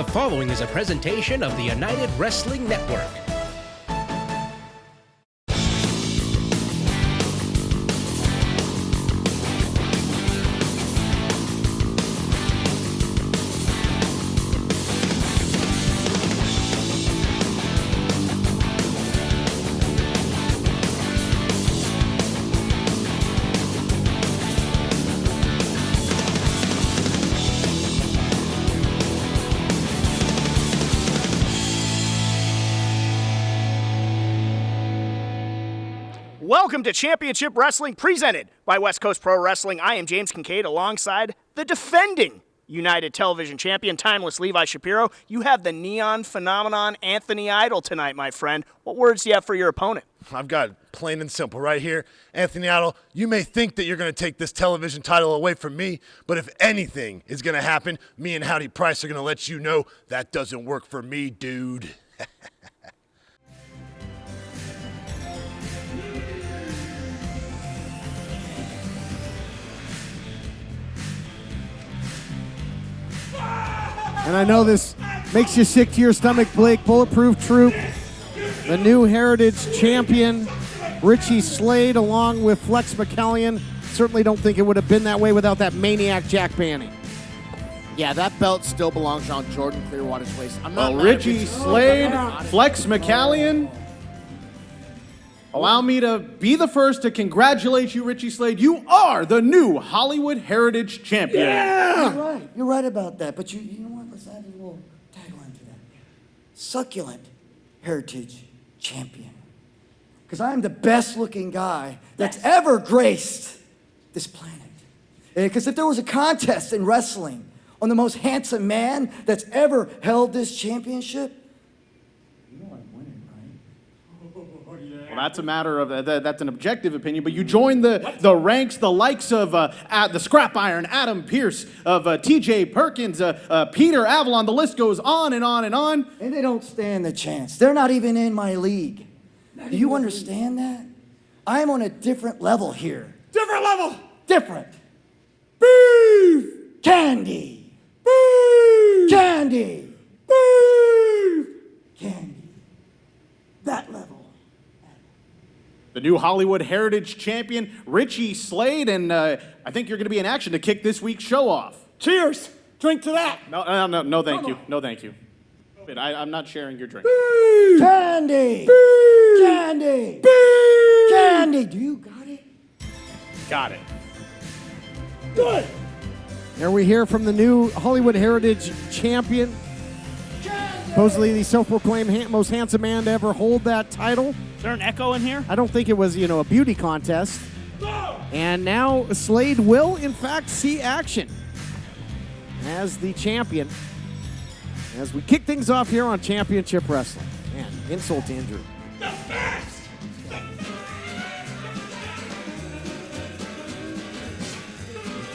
The following is a presentation of the United Wrestling Network. Welcome to Championship Wrestling, presented by West Coast Pro Wrestling. I am James Kincaid, alongside the defending United Television Champion, Timeless Levi Shapiro. You have the neon phenomenon, Anthony Idol, tonight, my friend. What words do you have for your opponent? I've got it plain and simple right here. Anthony Idol, you may think that you're going to take this television title away from me, but if anything is going to happen, me and Howdy Price are going to let you know that doesn't work for me, dude. And I know this makes you sick to your stomach, Blake. Bulletproof Troop, the new Heritage Champion, Richie Slade, along with Flex McCallion. Certainly don't think it would have been that way without that maniac Jack Banning. Yeah, that belt still belongs on Jordan Clearwater's waist. I'm not Richie Slade, Flex McCallion. Allow me to be the first to congratulate you, Richie Slade. You are the new Hollywood Heritage Champion. Yeah! You're right about that. But you know what? Let's add a little tagline to that. Succulent Heritage Champion. Because I'm the best-looking guy that's ever graced this planet. Because if there was a contest in wrestling on the most handsome man that's ever held this championship, Well, that's a matter of, that's an objective opinion, but you join the ranks, the likes of the Scrap Iron, Adam Pearce, of TJ Perkins, Peter Avalon, the list goes on and on and on. And they don't stand a chance. They're not even in my league. Do you understand that? I'm on a different level here. Different level! Different. Beef! Candy! Beef! Candy! Beef! Candy. That level. The new Hollywood Heritage Champion, Richie Slade, and I think you're going to be in action to kick this week's show off. Cheers! Drink to that! No, thank you. No, thank you. I'm not sharing your drink. Candy! Candy! Candy! Do you got it? Got it. Good! Here we hear from the new Hollywood Heritage Champion. Supposedly the self-proclaimed most handsome man to ever hold that title. Is there an echo in here? I don't think it was, a beauty contest. And now Slade will, in fact, see action as the champion. As we kick things off here on Championship Wrestling. Man, insult to injury.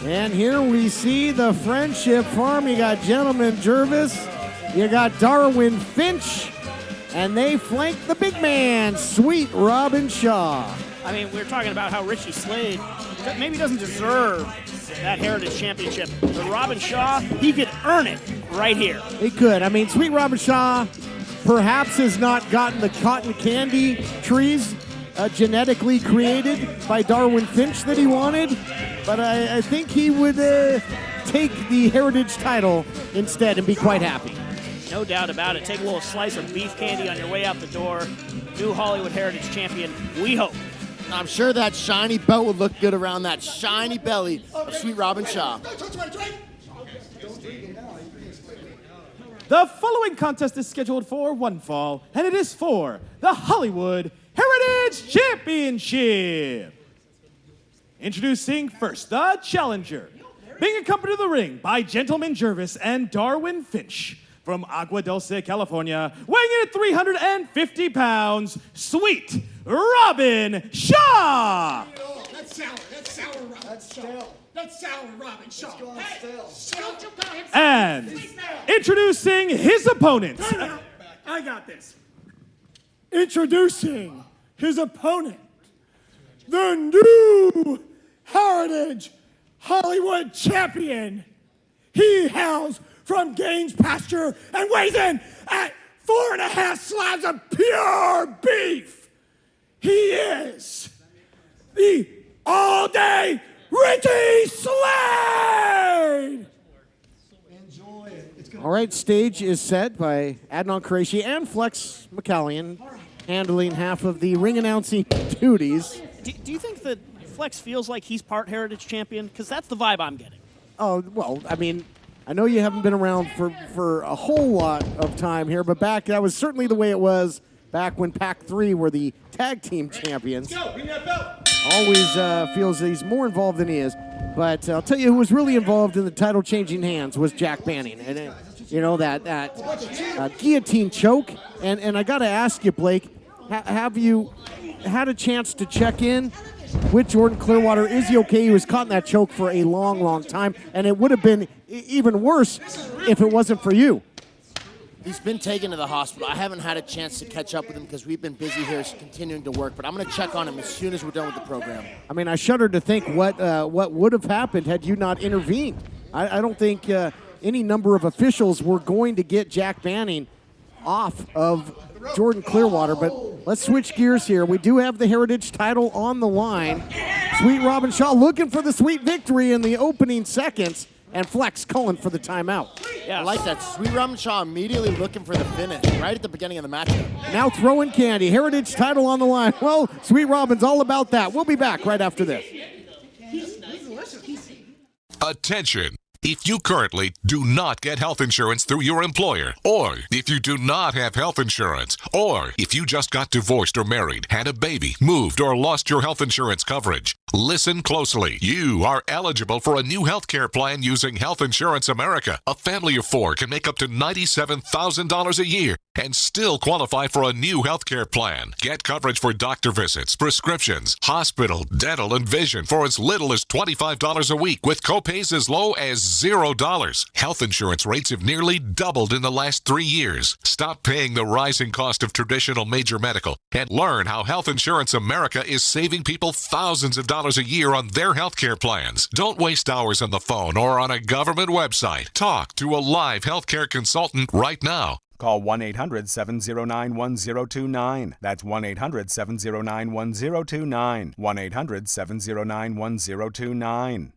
And here we see the Friendship Farm. You got Gentleman Jervis. You got Darwin Finch. And they flank the big man, Sweet Robin Shaw. I mean, we're talking about how Richie Slade maybe doesn't deserve that Heritage Championship. But Robin Shaw, he could earn it right here. He could. I mean, Sweet Robin Shaw perhaps has not gotten the cotton candy trees genetically created by Darwin Finch that he wanted. But I think he would take the Heritage title instead and be quite happy. No doubt about it. Take a little slice of beef candy on your way out the door. New Hollywood Heritage Champion, we hope. I'm sure that shiny belt would look good around that shiny belly of Sweet Robin Shaw. The following contest is scheduled for one fall, and it is for the Hollywood Heritage Championship. Introducing first, the challenger. Being accompanied to the ring by Gentleman Jervis and Darwin Finch. From Agua Dulce, California, weighing in at 350 pounds, Sweet Robin Shaw. That's sour Robin Shaw. And introducing his opponent. I got this. Introducing his opponent, the new Heritage Hollywood Champion. He hails from Gaines Pasture and weighs in at 4.5 slabs of pure beef. He is the all-day Richie Slade! All right, stage is set by Adnan Qureshi and Flex McCallion, handling half of the ring announcing duties. Do you think that Flex feels like he's part Heritage Champion? Because that's the vibe I'm getting. Oh, well, I mean, I know you haven't been around for a whole lot of time here, but that was certainly the way it was back when Pac 3 were the tag team champions. Always feels that he's more involved than he is. But I'll tell you who was really involved in the title changing hands was Jack Banning. And, that guillotine choke. And I got to ask you, Blake, have you had a chance to check in with Jordan Clearwater? Is he okay? He was caught in that choke for a long, long time. And it would have been even worse if it wasn't for you. He's been taken to the hospital. I haven't had a chance to catch up with him because we've been busy here continuing to work, but I'm going to check on him as soon as we're done with the program. I mean, I shudder to think what would have happened had you not intervened. I don't think any number of officials were going to get Jack Banning off of Jordan Clearwater, but let's switch gears here. We do have the Heritage title on the line. Sweet Robin Shaw looking for the sweet victory in the opening seconds. And Flex calling for the timeout. Yeah, I like that. Sweet Robin Shaw immediately looking for the finish right at the beginning of the matchup. Now throwing candy. Heritage title on the line. Well, Sweet Robin's all about that. We'll be back right after this. Attention. If you currently do not get health insurance through your employer, or if you do not have health insurance, or if you just got divorced or married, had a baby, moved, or lost your health insurance coverage, listen closely. You are eligible for a new health care plan using Health Insurance America. A family of 4 can make up to $97,000 a year and still qualify for a new health care plan. Get coverage for doctor visits, prescriptions, hospital, dental, and vision for as little as $25 a week with copays as low as $0. Health insurance rates have nearly doubled in the last 3 years. Stop paying the rising cost of traditional major medical and learn how Health Insurance America is saving people thousands of dollars a year on their health care plans. Don't waste hours on the phone or on a government website. Talk to a live healthcare consultant right now. Call 1-800-709-1029. That's 1-800-709-1029. 1-800-709-1029.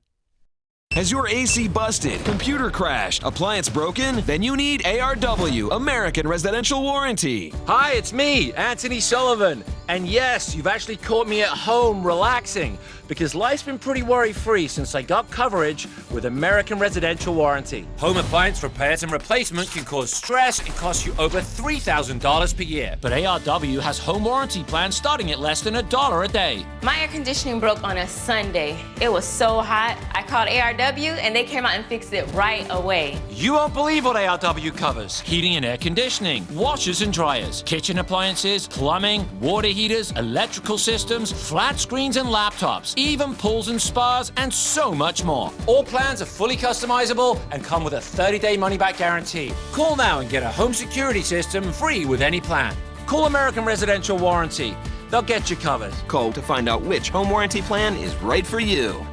Has your AC busted, computer crashed, appliance broken? Then you need ARW, American Residential Warranty. Hi, it's me, Anthony Sullivan. And yes, you've actually caught me at home relaxing because life's been pretty worry-free since I got coverage with American Residential Warranty. Home appliance repairs and replacement can cause stress and cost you over $3,000 per year. But ARW has home warranty plans starting at less than $1 a day. My air conditioning broke on a Sunday. It was so hot, I called ARW and they came out and fixed it right away. You won't believe what ARW covers. Heating and air conditioning, washers and dryers, kitchen appliances, plumbing, water heaters, electrical systems, flat screens and laptops, even pools and spas, and so much more. All plans are fully customizable and come with a 30-day money-back guarantee. Call now and get a home security system free with any plan. Call American Residential Warranty. They'll get you covered. Call to find out which home warranty plan is right for you.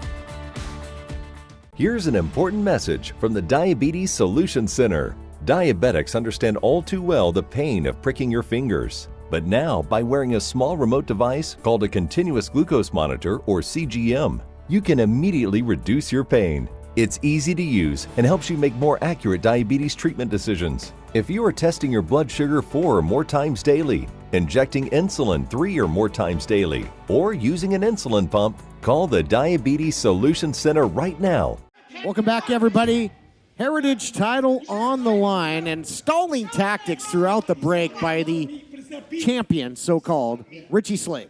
Here's an important message from the Diabetes Solution Center. Diabetics understand all too well the pain of pricking your fingers. But now, by wearing a small remote device called a continuous glucose monitor, or CGM, you can immediately reduce your pain. It's easy to use and helps you make more accurate diabetes treatment decisions. If you are testing your blood sugar 4 or more times daily, injecting insulin 3 or more times daily, or using an insulin pump, call the Diabetes Solution Center right now. Welcome back, everybody. Heritage title on the line, and stalling tactics throughout the break by the champion, so-called, Richie Slade.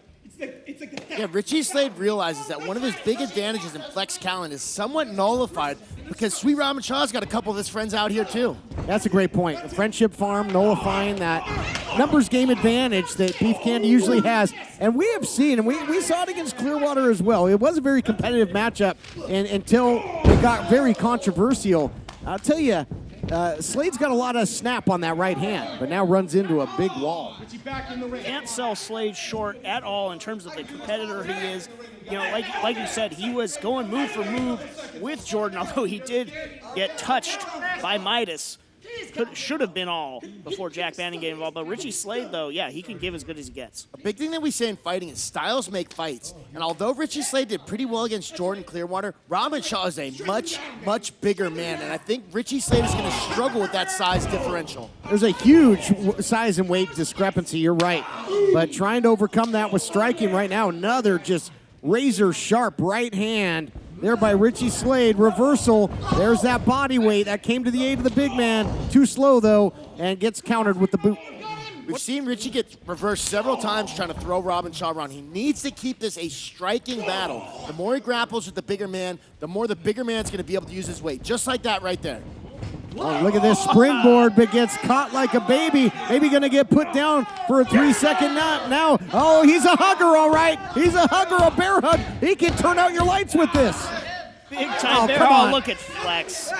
Yeah, Richie Slade realizes that one of his big advantages in Flex Callan is somewhat nullified because Sweet Robin Shaw's got a couple of his friends out here too. That's a great point. The Friendship Farm nullifying that numbers game advantage that Beef Candy usually has. And we have seen, and we saw it against Clearwater as well. It was a very competitive matchup until it got very controversial. I'll tell you, Slade's got a lot of snap on that right hand, but now runs into a big wall. Can't sell Slade short at all in terms of the competitor he is. You know, like you said, he was going move for move with Jordan, although he did get touched by Midas. Should have been all before Jack Bannon get involved. But Richie Slade, though, yeah, he can give as good as he gets. A big thing that we say in fighting is styles make fights. And although Richie Slade did pretty well against Jordan Clearwater, Robin Shaw is a much, much bigger man. And I think Richie Slade is going to struggle with that size differential. There's a huge size and weight discrepancy, you're right. But trying to overcome that with striking right now, another just razor-sharp right hand there by Richie Slade. Reversal. There's that body weight that came to the aid of the big man. Too slow, though, and gets countered with the boot. We've seen Richie get reversed several times trying to throw Robin Shaw around. He needs to keep this a striking battle. The more he grapples with the bigger man, the more the bigger man's going to be able to use his weight. Just like that right there. Oh, look at this springboard, but gets caught like a baby. Maybe going to get put down for a 3-second nap now. Oh, he's a hugger, all right. He's a hugger, a bear hug. He can turn out your lights with this. Big time there. Oh, look at Flex.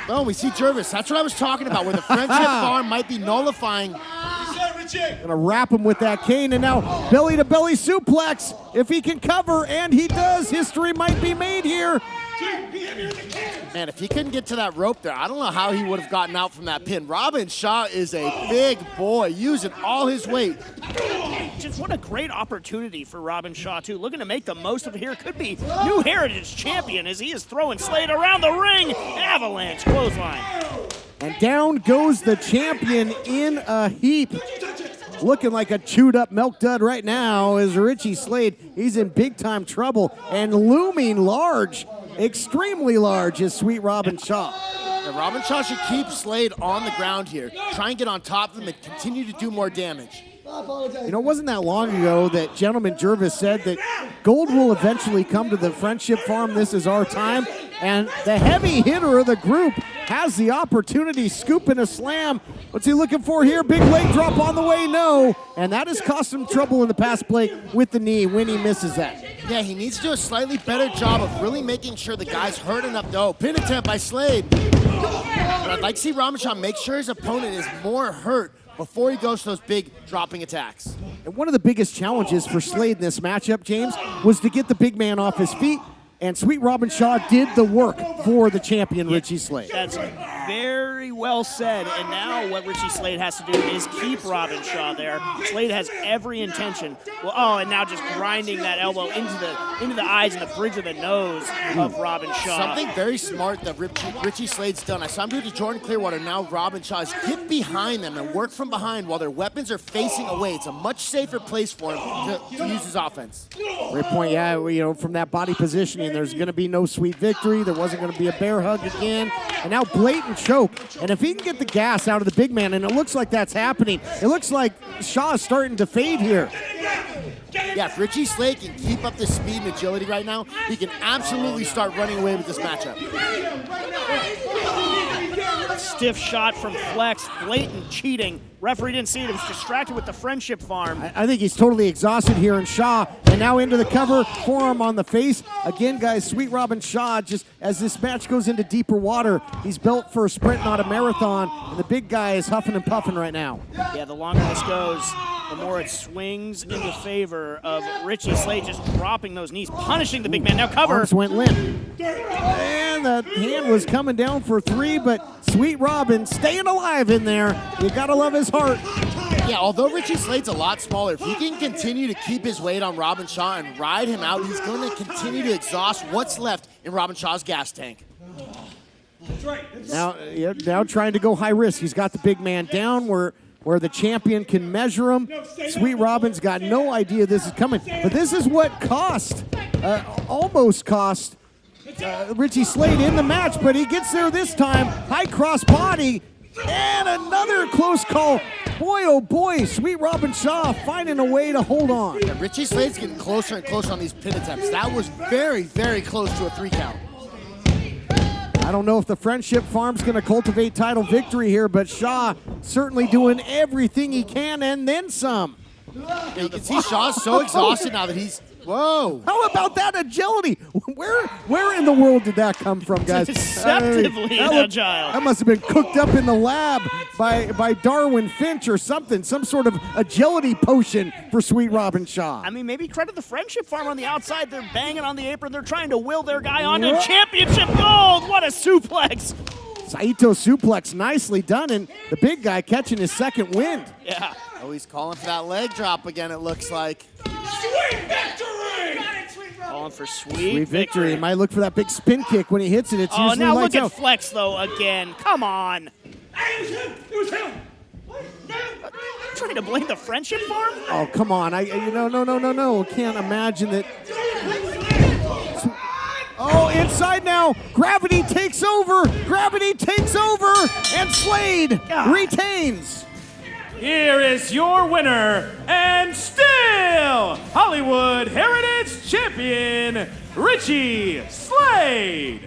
Oh, we see Jervis. That's what I was talking about, where the friendship farm might be nullifying. Gonna wrap him with that cane, and now belly-to-belly suplex. If he can cover, and he does, history might be made here. Man, if he couldn't get to that rope there, I don't know how he would have gotten out from that pin. Robin Shaw is a big boy, using all his weight. Just what a great opportunity for Robin Shaw, too. Looking to make the most of it here. Could be new Heritage champion as he is throwing Slade around the ring. Avalanche clothesline. And down goes the champion in a heap. Looking like a chewed up milk dud right now is Richie Slade. He's in big time trouble, and looming large, extremely large, is Sweet Robin Shaw. Yeah, Robin Shaw should keep Slade on the ground here. Try and get on top of him and continue to do more damage. You know, it wasn't that long ago that Gentleman Jervis said that gold will eventually come to the Friendship Farm. This is our time. And the heavy hitter of the group has the opportunity, scooping a slam. What's he looking for here? Big leg drop on the way, no. And that has cost him trouble in the past, Blake, with the knee when he misses that. Yeah, he needs to do a slightly better job of really making sure the guy's hurt enough. No, pin attempt by Slade. But I'd like to see Robin Shaw make sure his opponent is more hurt before he goes to those big dropping attacks. And one of the biggest challenges for Slade in this matchup, James, was to get the big man off his feet. And Sweet Robin Shaw did the work for the champion, Richie Slade. That's very well said. And now what Richie Slade has to do is keep Robin Shaw there. Slade has every intention. Well, oh, and now just grinding that elbow into the eyes and the bridge of the nose of Robin Shaw. Something very smart that Richie Slade's done. I saw him do to Jordan Clearwater. Now Robin Shaw is get behind them and work from behind while their weapons are facing away. It's a much safer place for him to use his offense. Great point. Yeah, you know, from that body positioning, there's going to be no sweet victory. There wasn't going to be a bear hug again. And now blatant choke. And if he can get the gas out of the big man, and it looks like that's happening, it looks like Shaw is starting to fade here. Yeah, if Richie Slade can keep up the speed and agility right now, he can absolutely start running away with this matchup. Stiff shot from Flex, blatant cheating. Referee didn't see it, he was distracted with the Friendship Farm. I think he's totally exhausted here, and Shaw, and now into the cover, forearm on the face. Again, guys, Sweet Robin Shaw, just as this match goes into deeper water, he's built for a sprint, not a marathon, and the big guy is huffing and puffing right now. Yeah, the longer this goes, the more it swings in the favor of Richie Slade, just dropping those knees, punishing the big man. Now cover. Arms went limp. And the hand was coming down for 3, but Sweet Robin staying alive in there. You gotta love his heart. Yeah, although Richie Slade's a lot smaller, if he can continue to keep his weight on Robin Shaw and ride him out, he's going to continue to exhaust what's left in Robin Shaw's gas tank. Now trying to go high risk. He's got the big man down where the champion can measure him. Sweet Robin's got no idea this is coming. But this is what almost cost Richie Slade in the match, but he gets there this time. High cross body, and another close call. Boy, oh boy, Sweet Robin Shaw finding a way to hold on. Yeah, Richie Slade's getting closer and closer on these pin attempts. That was very, very close to a 3 count. I don't know if the Friendship Farm's going to cultivate title victory here, but Shaw certainly doing everything he can and then some. Yeah, you can see Shaw's so exhausted now that he's Whoa. How about that agility? Where in the world did that come from, guys? Deceptively agile. That must have been cooked up in the lab by Darwin Finch or something, some sort of agility potion for Sweet Robin Shaw. I mean, maybe credit the Friendship Farm on the outside. They're banging on the apron. They're trying to will their guy onto championship gold. What a suplex. Saito suplex, nicely done, and the big guy catching his second wind. Yeah. Oh, he's calling for that leg drop again, it looks like. Sweet victory! Calling for Sweet victory. He might look for that big spin kick when he hits it. It's oh, usually now lights look out. at Flex, though, again. Come on. It was him! Trying to blame the Friendship Farm? Oh, come on. No. Can't imagine that. Oh, inside now. Gravity takes over. And Slade retains. Here is your winner, and still Hollywood Heritage Champion, Richie Slade.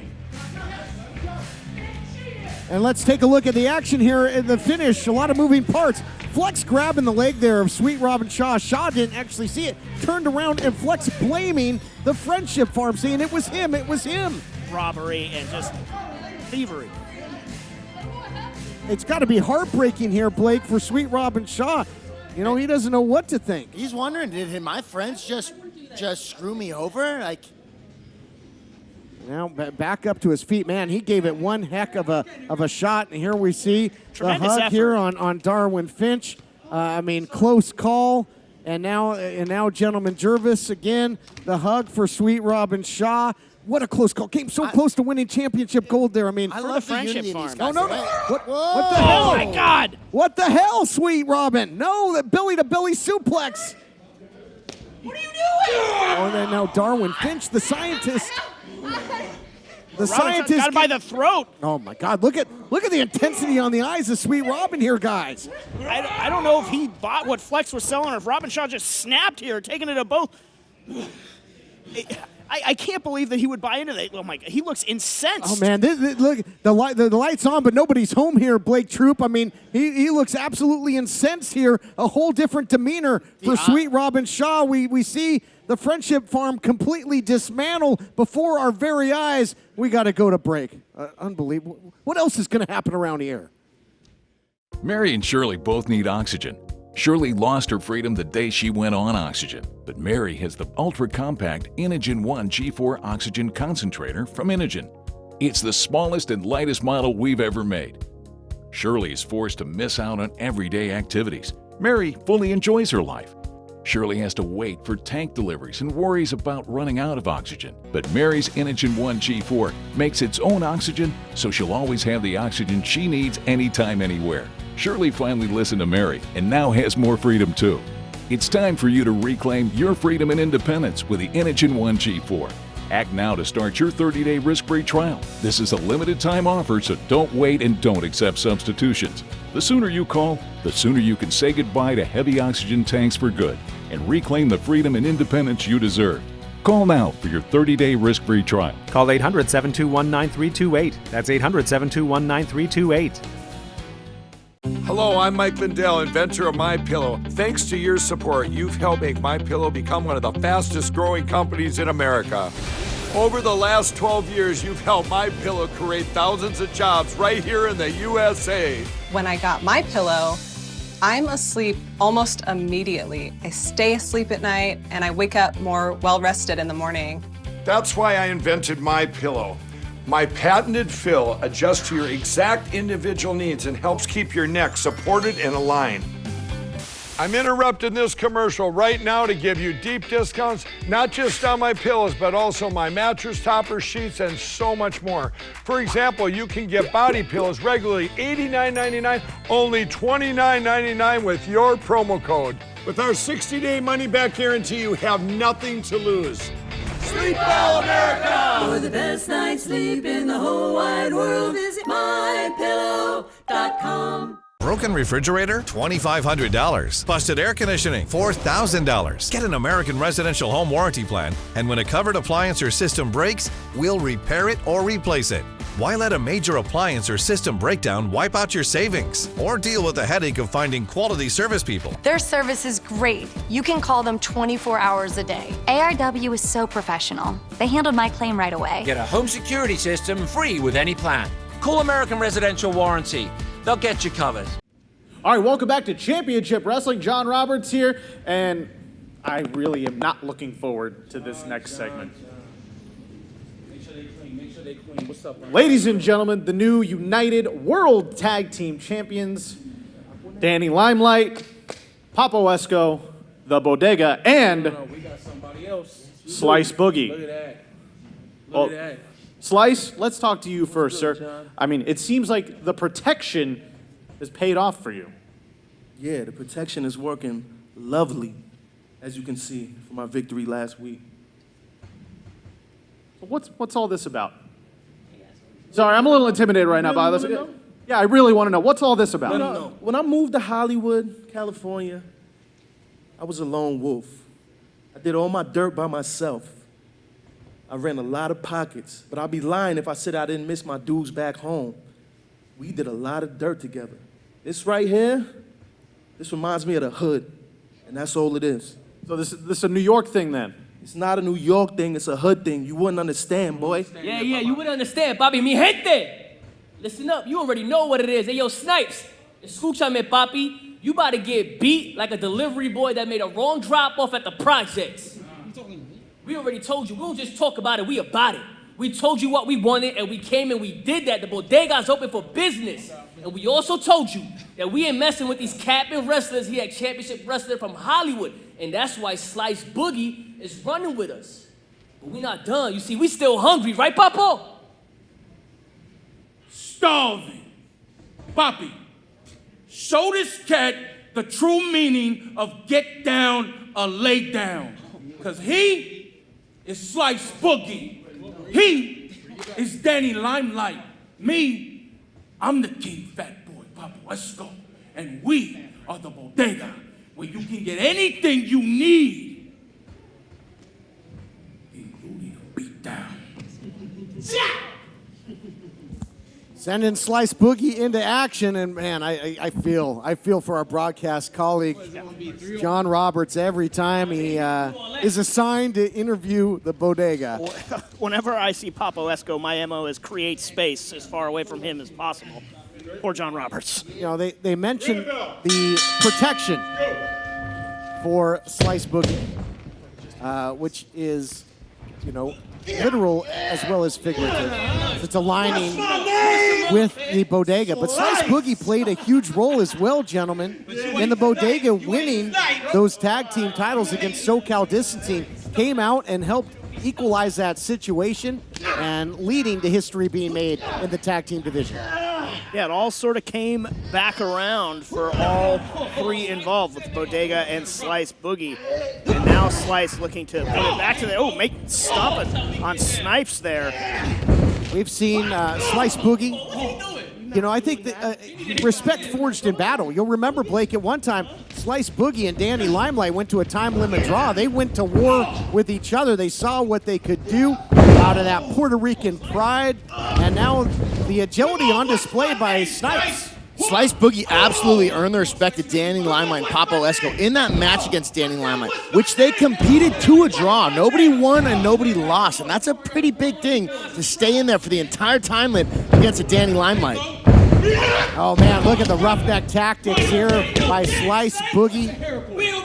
And let's take a look at the action here in the finish. A lot of moving parts. Flex grabbing the leg there of Sweet Robin Shaw. Shaw didn't actually see it. Turned around and Flex blaming the Friendship Farm, saying it was him. Robbery and just thievery. It's got to be heartbreaking here, Blake, for Sweet Robin Shaw. You know, he doesn't know what to think. He's wondering, did my friends just screw me over? Like. Now back up to his feet. Man, he gave it one heck of a shot. And here we see Tremendous the hug effort. here on Darwin Finch. Close call. And now Gentleman Jervis again. The hug for Sweet Robin Shaw. What a close call. Came so close to winning championship gold there. I love the unity of these guys. No. What the hell? Oh, my God. What the hell, Sweet Robin? No, the belly-to-belly suplex. What are you doing? Oh, and then now Darwin Finch, the scientist. The scientist got him by the throat. Oh my God! Look at the intensity on the eyes of Sweet Robin here, guys. I don't know if he bought what Flex was selling or if Robin Shaw just snapped here, taking it to both. I can't believe that he would buy into that. Oh my God, he looks incensed. Oh man, look, the light's on, but nobody's home here, Blake Troop. I mean, he looks absolutely incensed here. A whole different demeanor for Sweet Robin Shaw. We see the Friendship Farm completely dismantled before our very eyes. We got to go to break. Unbelievable. What else is going to happen around here? Mary and Shirley both need oxygen. Shirley lost her freedom the day she went on oxygen, but Mary has the ultra-compact Inogen 1 G4 oxygen concentrator from Inogen. It's the smallest and lightest model we've ever made. Shirley is forced to miss out on everyday activities. Mary fully enjoys her life. Shirley has to wait for tank deliveries and worries about running out of oxygen. But Mary's Inogen 1 G4 makes its own oxygen, so she'll always have the oxygen she needs anytime, anywhere. Shirley finally listened to Mary and now has more freedom too. It's time for you to reclaim your freedom and independence with the Inogen 1 G4. Act now to start your 30-day risk-free trial. This is a limited time offer, so don't wait and don't accept substitutions. The sooner you call, the sooner you can say goodbye to heavy oxygen tanks for good and reclaim the freedom and independence you deserve. Call now for your 30-day risk-free trial. Call 800-721-9328. That's 800-721-9328. Hello, I'm Mike Lindell, inventor of MyPillow. Thanks to your support, you've helped make MyPillow become one of the fastest growing companies in America. Over the last 12 years, you've helped MyPillow create thousands of jobs right here in the USA. When I got MyPillow, I'm asleep almost immediately. I stay asleep at night and I wake up more well-rested in the morning. That's why I invented MyPillow. My patented fill adjusts to your exact individual needs and helps keep your neck supported and aligned. I'm interrupting this commercial right now to give you deep discounts, not just on my pillows, but also my mattress toppers, sheets, and so much more. For example, you can get body pillows regularly $89.99, only $29.99 with your promo code. With our 60-day money-back guarantee, you have nothing to lose. Sleep well, America! For the best night's sleep in the whole wide world, visit mypillow.com. Broken refrigerator, $2,500. Busted air conditioning, $4,000. Get an American Residential Home Warranty Plan, and when a covered appliance or system breaks, we'll repair it or replace it. Why let a major appliance or system breakdown wipe out your savings? Or deal with the headache of finding quality service people? Their service is great. You can call them 24 hours a day. ARW is so professional. They handled my claim right away. Get a home security system free with any plan. Call American Residential Warranty. They'll get you covered. All right, welcome back to Championship Wrestling. John Roberts here, and I really am not looking forward to this next segment. Ladies and gentlemen, the new United World Tag Team Champions, Danny Limelight, Papo Esco, the Bodega, and Slice Boogie. Look at that. Well, Slice, let's talk to you first, sir. I mean, it seems like the protection has paid off for you. Yeah, the protection is working lovely, as you can see from my victory last week. What's all this about? Sorry, I'm a little intimidated right now. Yeah, I really want to know. What's all this about? When I moved to Hollywood, California, I was a lone wolf. I did all my dirt by myself. I ran a lot of pockets, but I'd be lying if I said I didn't miss my dudes back home. We did a lot of dirt together. This right here, this reminds me of the hood, and that's all it is. So this is a New York thing then? It's not a New York thing, it's a hood thing. You wouldn't understand, boy. Yeah, you wouldn't understand, papi. Mi gente! Listen up, you already know what it is. Hey, yo, Snipes, escúchame, papi. You about to get beat like a delivery boy that made a wrong drop-off at the projects. We already told you, we don't just talk about it, we about it. We told you what we wanted, and we came and we did that. The Bodega's open for business. And we also told you that we ain't messing with these capping wrestlers here at Championship Wrestling from Hollywood. And that's why Slice Boogie is running with us. But we not done. You see, we still hungry, right, Papo? Starving. Papi, show this cat the true meaning of get down or lay down. Because he is Slice Boogie. He is Danny Limelight. Me, I'm the King Fat Boy, Papo Esco. And we are the Bodega, where you can get anything you need, including a beat down. Sending Slice Boogie into action, and man, I feel for our broadcast colleague, John Roberts, every time he is assigned to interview the Bodega. Whenever I see Papo Esco, my MO is create space as far away from him as possible. Poor John Roberts. You know, they mentioned the protection for Slice Boogie, which is, you know, literal as well as figurative. It's aligning with the Bodega. But Slice Boogie played a huge role as well, gentlemen, in the Bodega winning those tag team titles against SoCal Distancing. Came out and helped equalize that situation and leading to history being made in the tag team division. Yeah, it all sort of came back around for all three involved with Bodega and Slice Boogie. And now Slice looking to put it back to the, stop it on Snipes there. We've seen Slice Boogie. You know, I think that respect forged in battle. You'll remember, Blake, at one time, Slice Boogie and Danny Limelight went to a time limit draw. They went to war with each other. They saw what they could do out of that Puerto Rican pride. And now the agility on display by Snipes. Slice Boogie absolutely earned the respect of Danny Limelight and Papo Esco in that match against Danny Limelight, which they competed to a draw. Nobody won and nobody lost, and that's a pretty big thing to stay in there for the entire time limit against a Danny Limelight. Oh man, look at the roughneck tactics here by Slice Boogie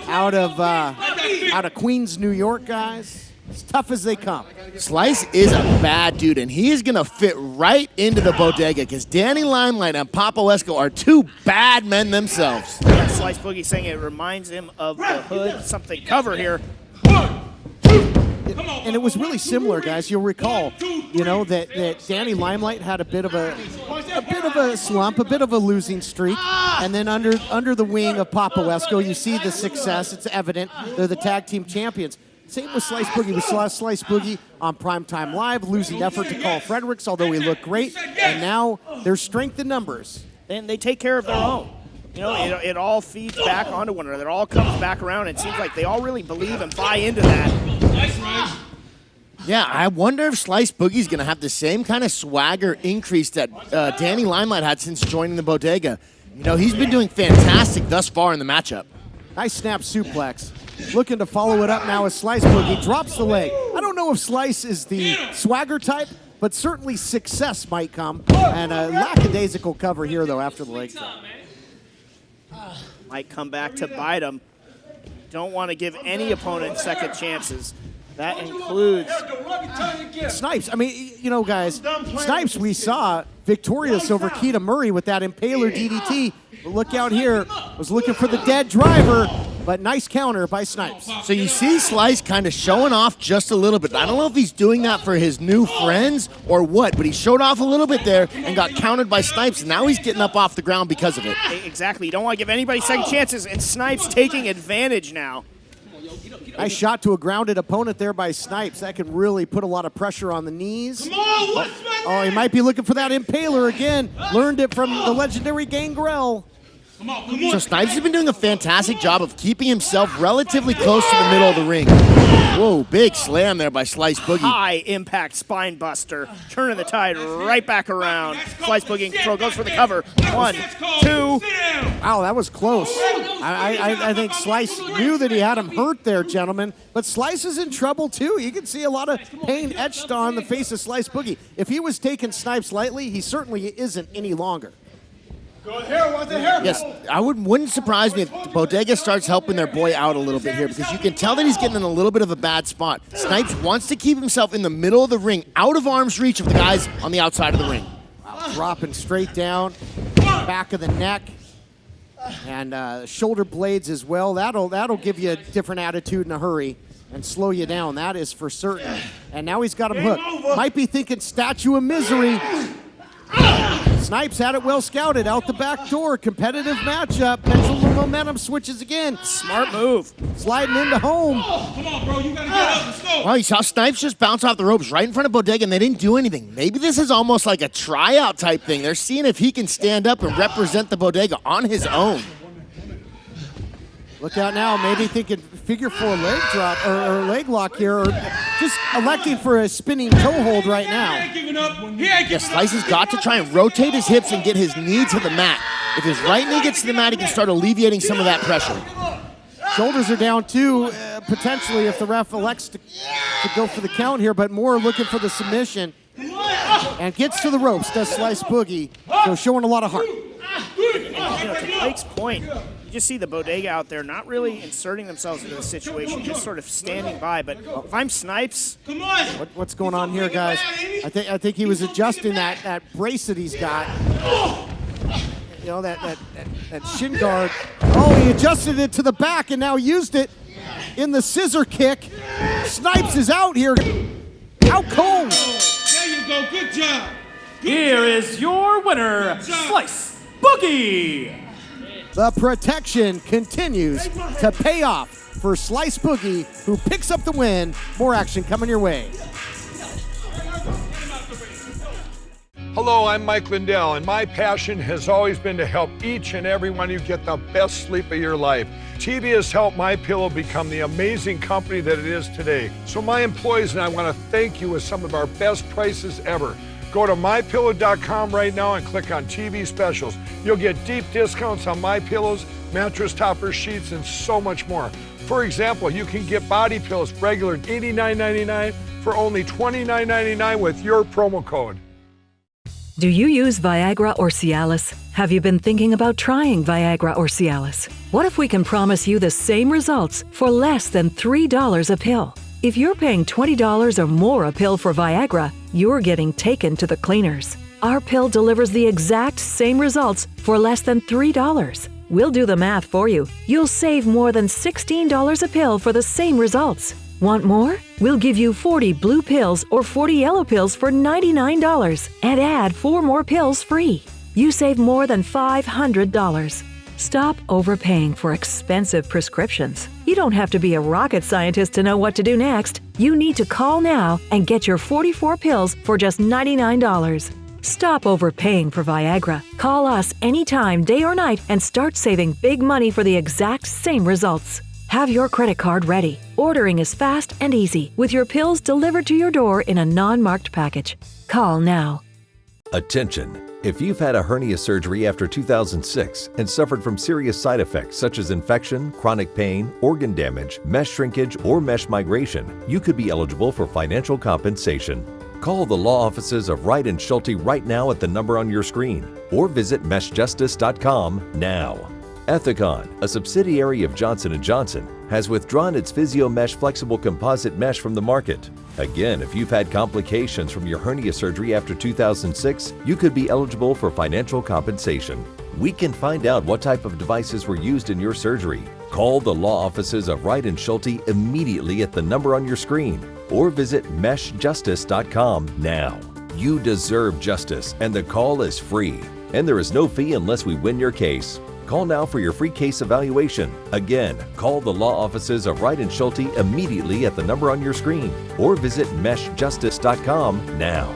out of Queens, New York, guys. As tough as they come. Slice is a bad dude, and he is going to fit right into the Bodega because Danny Limelight and Papo Esco are two bad men themselves. Yeah, Slice Boogie saying it reminds him of the hood, something cover here. And it was really similar, guys. You'll recall, you know, that Danny Limelight had a bit of a slump, a bit of a losing streak, and then under the wing of Papo Esco, you see the success. It's evident they're the tag team champions. Same with Slice Boogie. We saw Slice Boogie on Primetime Live, losing effort to Carl Fredericks, although he looked great. And now there's strength in numbers. And they take care of their own. You know, it all feeds back onto one another. It all comes back around. It seems like they all really believe and buy into that. Yeah, I wonder if Slice Boogie's going to have the same kind of swagger increase that Danny Limelight had since joining the Bodega. You know, he's been doing fantastic thus far in the matchup. Nice snap suplex. Looking to follow it up now as Slice Boogie drops the leg. I don't know if Slice is the swagger type, but certainly success might come. And a lackadaisical cover here, though, after the leg drop. Might come back to bite him. Don't want to give any opponent second chances. That includes Snipes. I mean, you know, guys, Snipes we saw victorious over Keita Murray with that Impaler DDT. But look out here, was looking for the dead driver, but nice counter by Snipes. So you see Slice kind of showing off just a little bit. I don't know if he's doing that for his new friends or what, but he showed off a little bit there and got countered by Snipes, and now he's getting up off the ground because of it. Exactly. You don't want to give anybody second chances, and Snipes taking advantage now. Nice shot to a grounded opponent there by Snipes. That can really put a lot of pressure on the knees. Oh, he might be looking for that Impaler again. Learned it from the legendary Gangrel. So Snipes has been doing a fantastic job of keeping himself relatively close to the middle of the ring. Whoa, big slam there by Slice Boogie. High impact spine buster. Turning the tide right back around. Slice Boogie in control, goes for the cover. 1, 2. Wow, that was close. I think Slice knew that he had him hurt there, gentlemen. But Slice is in trouble, too. You can see a lot of pain etched on the face of Slice Boogie. If he was taking Snipes lightly, he certainly isn't any longer. Yes, wouldn't surprise me if Bodega starts helping their boy out a little bit here, because you can tell that he's getting in a little bit of a bad spot. Snipes wants to keep himself in the middle of the ring, out of arm's reach of the guys on the outside of the ring. Wow, dropping straight down, back of the neck, and shoulder blades as well. That'll give you a different attitude in a hurry and slow you down. That is for certain. And now he's got him hooked. Might be thinking Statue of Misery. Snipes had it well scouted out the back door. Competitive matchup. Pendulum momentum switches again. Smart move. Sliding into home. Come on, bro. You gotta get up. Let's go. Well, you saw Snipes just bounce off the ropes right in front of Bodega, and they didn't do anything. Maybe this is almost like a tryout type thing. They're seeing if he can stand up and represent the Bodega on his own. Look out now, maybe thinking figure 4 leg drop or leg lock here, or just electing for a spinning toe hold right now. Yes, Slice has got to try and rotate his hips and get his knee to the mat. If his right knee gets to the mat, he can start alleviating some of that pressure. Shoulders are down too, potentially if the ref elects to go for the count here, but more looking for the submission. And gets to the ropes, does Slice Boogie, so showing a lot of heart. To Blake's point, you just see the Bodega out there not really inserting themselves into the situation, just sort of standing by. But if I'm Snipes, what's going on here, guys? I think he was adjusting that brace that he's got. You know, that shin guard. Oh, he adjusted it to the back and now used it in the scissor kick. Snipes is out here. Out cold. There you go. Good job. Here is your winner, Slice Boogie. The protection continues to pay off for Slice Boogie, who picks up the win. More action coming your way. Hello, I'm Mike Lindell, and my passion has always been to help each and every one of you get the best sleep of your life. TV has helped MyPillow become the amazing company that it is today. So my employees and I want to thank you with some of our best prices ever. Go to MyPillow.com right now and click on TV specials. You'll get deep discounts on MyPillows, mattress toppers, sheets, and so much more. For example, you can get body pillows regular $89.99 for only $29.99 with your promo code. Do you use Viagra or Cialis? Have you been thinking about trying Viagra or Cialis? What if we can promise you the same results for less than $3 a pill? If you're paying $20 or more a pill for Viagra, you're getting taken to the cleaners. Our pill delivers the exact same results for less than $3. We'll do the math for you. You'll save more than $16 a pill for the same results. Want more? We'll give you 40 blue pills or 40 yellow pills for $99 and add 4 more pills free. You save more than $500. Stop overpaying for expensive prescriptions. You don't have to be a rocket scientist to know what to do next. You need to call now and get your 44 pills for just $99. Stop overpaying for Viagra. Call us anytime, day or night, and start saving big money for the exact same results. Have your credit card ready. Ordering is fast and easy with your pills delivered to your door in a non-marked package. Call now. Attention! If you've had a hernia surgery after 2006 and suffered from serious side effects such as infection, chronic pain, organ damage, mesh shrinkage, or mesh migration, you could be eligible for financial compensation. Call the law offices of Wright & Schulte right now at the number on your screen, or visit meshjustice.com now. Ethicon, a subsidiary of Johnson & Johnson, has withdrawn its PhysioMesh flexible composite mesh from the market. Again, if you've had complications from your hernia surgery after 2006, you could be eligible for financial compensation. We can find out what type of devices were used in your surgery. Call the law offices of Wright & Schulte immediately at the number on your screen, or visit meshjustice.com now. You deserve justice, and the call is free. And there is no fee unless we win your case. Call now for your free case evaluation. Again, call the law offices of Wright & Schulte immediately at the number on your screen, or visit meshjustice.com now.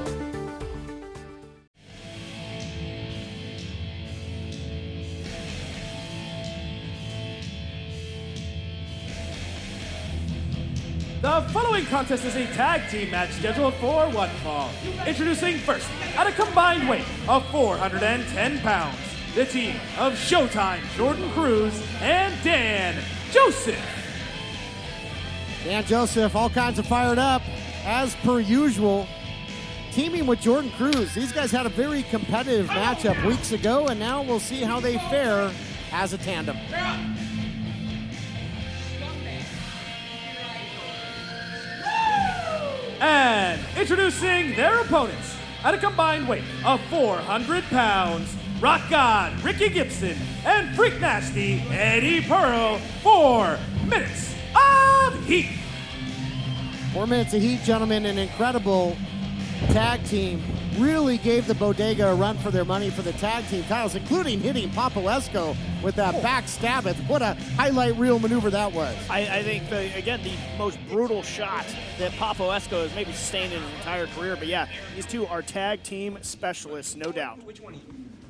The following contest is a tag team match scheduled for one fall. Introducing first, at a combined weight of 410 pounds, the team of Showtime Jordan Cruz and Dan Joseph. Dan Joseph, all kinds of fired up, as per usual. Teaming with Jordan Cruz. These guys had a very competitive matchup weeks ago, and now we'll see how they fare as a tandem. And introducing their opponents, at a combined weight of 400 pounds, Rock God Ricky Gibson and Freak Nasty Eddie Pearl, 4 minutes of heat. 4 minutes of heat, gentlemen, an incredible tag team. Really gave the Bodega a run for their money for the tag team titles, including hitting Popolesco with that back stab. What a highlight reel maneuver that was. I think, again, the most brutal shot that Popolesco has maybe sustained in his entire career. But yeah, these two are tag team specialists, no doubt.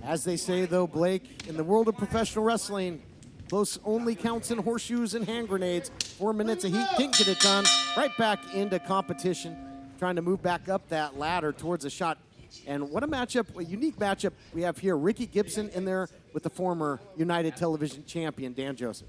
As they say, though, Blake, in the world of professional wrestling, close only counts in horseshoes and hand grenades. 4 minutes of heat, didn't get it done. Right back into competition, trying to move back up that ladder towards a shot. And what a matchup, a unique matchup we have here. Ricky Gibson in there with the former United Television champion, Dan Joseph.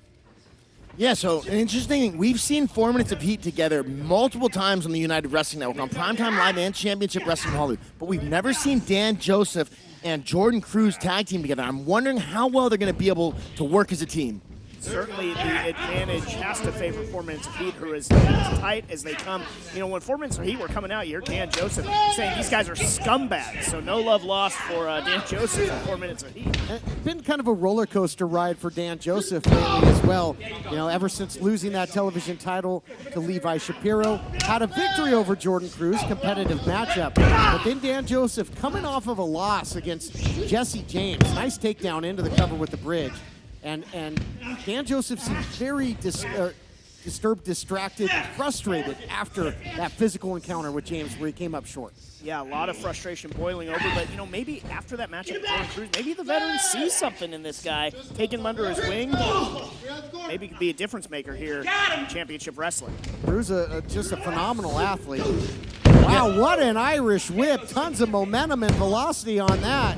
Yeah, so an interesting thing, we've seen 4 minutes of heat together multiple times on the United Wrestling Network, on Primetime Live and Championship Wrestling Hollywood, but we've never seen Dan Joseph and Jordan Cruz tag team together. I'm wondering how well they're going to be able to work as a team. Certainly the advantage has to favor 4 minutes of heat, who is as tight as they come. You know, when 4 minutes of heat were coming out, you heard Dan Joseph saying these guys are scumbags. So no love lost for Dan Joseph in 4 minutes of heat. It's been kind of a roller coaster ride for Dan Joseph lately as well. You know, ever since losing that television title to Levi Shapiro, had a victory over Jordan Cruz, competitive matchup. But then Dan Joseph coming off of a loss against Jesse James. Nice takedown into the cover with the bridge. And Dan Joseph seemed very disturbed, distracted, frustrated after that physical encounter with James where he came up short. Yeah, a lot of frustration boiling over, but, you know, maybe after that matchup with Jordan Cruz, maybe the veteran sees something in this guy, taking him under his wing. Maybe he could be a difference maker here in Championship Wrestling. Cruz just a phenomenal athlete. Wow, what an Irish whip. Tons of momentum and velocity on that.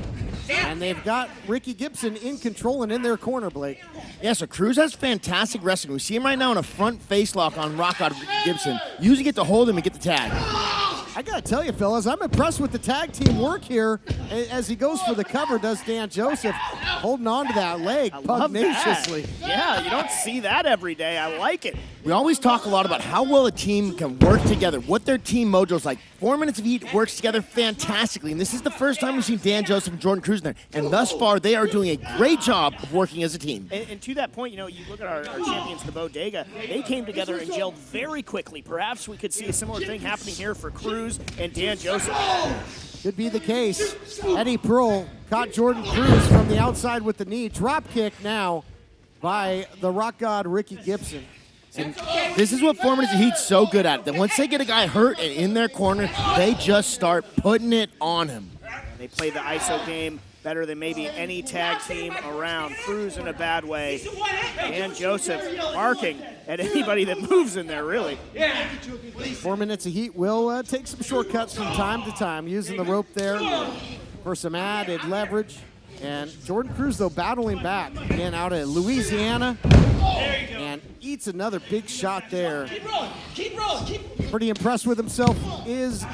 And they've got Ricky Gibson in control and in their corner, Blake. Yeah, so Cruz has fantastic wrestling. We see him right now in a front face lock on Rock God Gibson. Usually get to hold him and get the tag. I got to tell you, fellas, I'm impressed with the tag team work here. As he goes for the cover, does Dan Joseph, holding on to that leg pugnaciously. Yeah, you don't see that every day. I like it. We always talk a lot about how well a team can work together, what their team mojo's like. 4 minutes of heat works together fantastically, and this is the first time we've seen Dan Joseph and Jordan Cruz in there. And thus far, they are doing a great job of working as a team. And to that point, you know, you look at our champions, the Bodega, they came together and gelled very quickly. Perhaps we could see a similar thing happening here for Cruz and Dan Joseph. Could be the case. Eddie Pearl caught Jordan Cruz from the outside with the knee. Drop kick now by the Rock God Ricky Gibson. And this is what 4 minutes of heat's so good at. That once they get a guy hurt and in their corner, they just start putting it on him. They play the ISO game better than maybe any tag team around. Cruz in a bad way. And Joseph barking at anybody that moves in there, really. 4 minutes of heat will take some shortcuts from time to time, using the rope there for some added leverage. And Jordan Cruz, though, battling back again out of Louisiana, and eats another big shot there. Pretty impressed with himself is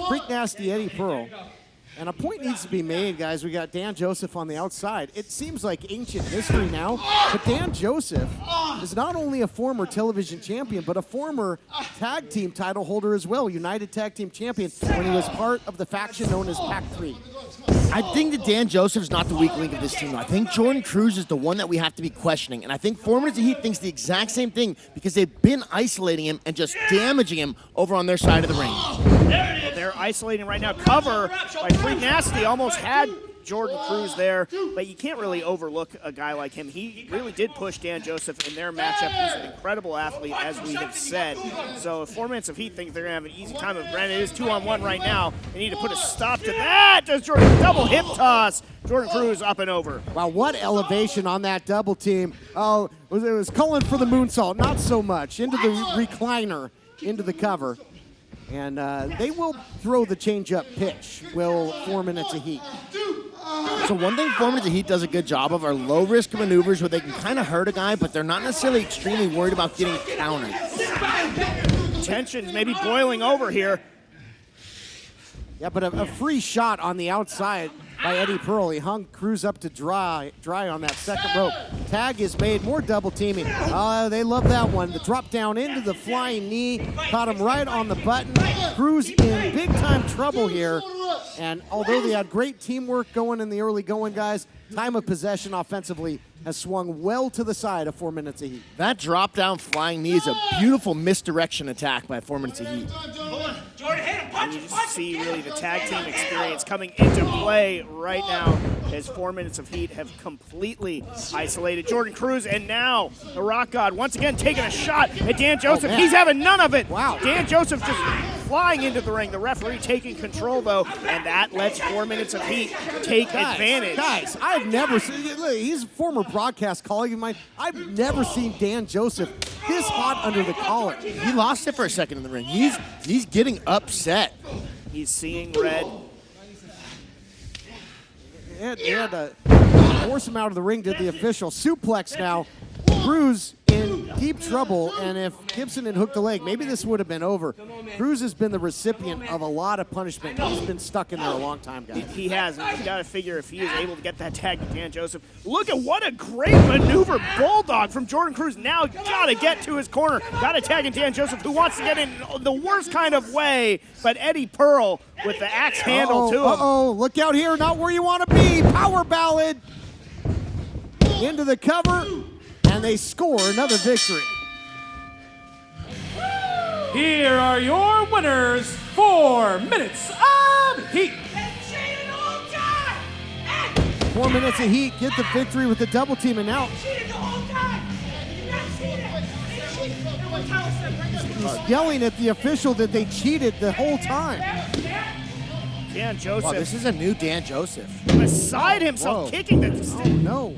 Freak Nasty Eddie Pearl. And a point needs to be made, guys. We got Dan Joseph on the outside. It seems like ancient history now, but Dan Joseph is not only a former television champion, but a former tag team title holder as well, United Tag Team Champion, when he was part of the faction known as Pac 3. I think that Dan Joseph's not the weak link of this team. I think Jordan Cruz is the one that we have to be questioning. And I think 4 minutes of heat thinks the exact same thing because they've been isolating him and just damaging him over on their side of the ring. They're isolating right now. Cover by Freak Nasty. Almost had Jordan Cruz there, but you can't really overlook a guy like him. He really did push Dan Joseph in their matchup. He's an incredible athlete, as we have said. So if 4 minutes of heat thinks they're going to have an easy time of granted, it is 2-on-1 right now. They need to put a stop to that. Does Jordan double hip toss? Jordan Cruz up and over. Wow, what elevation on that double team. Oh, it was calling for the moonsault. Not so much. Into the recliner, into the cover. And they will throw the change-up pitch, will 4 minutes of heat. So one thing 4 minutes of heat does a good job of are low-risk maneuvers where they can kind of hurt a guy, but they're not necessarily extremely worried about getting countered. Tensions maybe boiling over here. Yeah, but a free shot on the outside by Eddie Pearl. He hung Cruz up to dry on that second rope. Tag is made, more double teaming. They love that one. The drop down into the flying knee, caught him right on the button. Cruz in big time trouble here. And although they had great teamwork going in the early going, guys, time of possession offensively has swung well to the side of 4 minutes of heat. That drop down flying knee is a beautiful misdirection attack by 4 minutes of heat. And you just see really the tag team experience coming into play right now as 4 minutes of heat have completely isolated Jordan Cruz. And now the Rock God once again taking a shot at Dan Joseph. He's having none of it. Wow. Dan Joseph just flying into the ring. The referee taking control, though, and that lets 4 minutes of heat take advantage. Guys, I've never seen, look, he's a former broadcast colleague of mine. I've never seen Dan Joseph this hot under the collar. He lost it for a second in the ring. He's getting upset. He's seeing red. They had to force him out of the ring, did the official. Suplex now. Cruz in deep trouble, and if Gibson had hooked the leg, maybe this would have been over. Cruz has been the recipient of a lot of punishment. He's been stuck in there a long time, guys. He has, and you got to figure if he is able to get that tag to Dan Joseph. Look at what a great maneuver, bulldog from Jordan Cruz. Now got to get to his corner. Got to tag in Dan Joseph, who wants to get in the worst kind of way, but Eddie Pearl with the axe handle to him. Uh-oh, look out here, not where you want to be. Power ballad into the cover. And they score another victory. Here are your winners, 4 minutes of heat. 4 minutes of heat, get the victory with the double team, and now he's yelling at the official that they cheated the whole time. Dan Joseph. Wow, this is a new Dan Joseph. Beside himself, kicking the Oh, no.